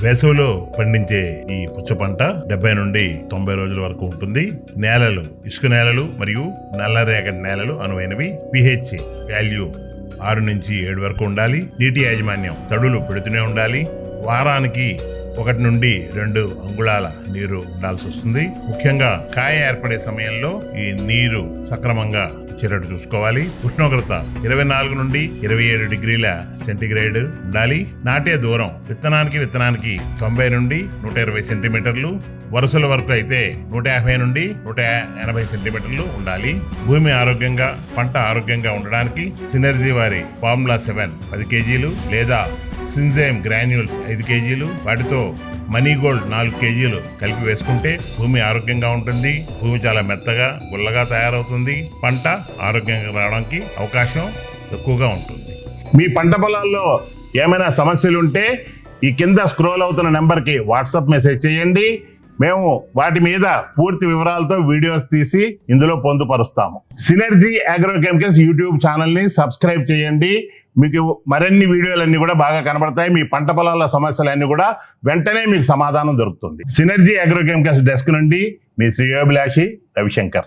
వేసవిలో పండించే ఈ పుచ్చ పంట 70 నుండి 90 రోజుల వరకు ఉంటుంది. నేలలు ఇసుక నేలలు మరియు నల్లరేగడి నేలలు అనువైనవి. pH వాల్యూ 6 నుంచి 7 వరకు ఉండాలి. నీటి యాజమాన్యం తడులు పెడుతూనే ఉండాలి. వారానికి 1 నుండి 2 అంగుళాల నీరు ఉండాల్సి వస్తుంది. ముఖ్యంగా కాయ ఏర్పడే సమయంలో ఈ నీరు సక్రమంగా ఇచ్చేటట్టు చూసుకోవాలి. ఉష్ణోగ్రత 24 నుండి 27 డిగ్రీల సెంటీగ్రేడ్ ఉండాలి. నాటే దూరం విత్తనానికి 90 నుండి 120 సెంటీమీటర్లు, వరుసల వరకు అయితే 150 నుండి 180 సెంటీమీటర్లు ఉండాలి. భూమి ఆరోగ్యంగా పంట ఆరోగ్యంగా ఉండడానికి సినర్జీ వారి ఫార్ములా 7 10 కేజీలు లేదా సింజైమ్ గ్రాన్యూల్స్ 5 కేజీలు, వాటితో మనీ గోల్డ్ 4 కేజీలు కలిపి వేసుకుంటే భూమి ఆరోగ్యంగా ఉంటుంది. భూమి చాలా మెత్తగా గుల్లగా తయారవుతుంది. పంట ఆరోగ్యంగా రావడానికి అవకాశం ఎక్కువగా ఉంటుంది. మీ పంట పొలాల్లో ఏమైనా సమస్యలు ఉంటే ఈ కింద స్క్రోల్ అవుతున్న నెంబర్కి వాట్సాప్ మెసేజ్ చేయండి. మేము వాటి మీద పూర్తి వివరాలతో వీడియోస్ తీసి ఇందులో పొందుపరుస్తాము. సినర్జీ అగ్రోకెమికల్స్ యూట్యూబ్ ఛానల్ని సబ్స్క్రైబ్ చేయండి. మీకు మరిన్ని వీడియోలన్నీ కూడా బాగా కనబడతాయి. మీ పంట పొలాల సమస్యలన్నీ కూడా వెంటనే మీకు సమాధానం దొరుకుతుంది. సినర్జీ అగ్రోకెమికల్స్ డెస్క్ నుండి మీ శ్రేయోభిలాషి రవిశంకర్.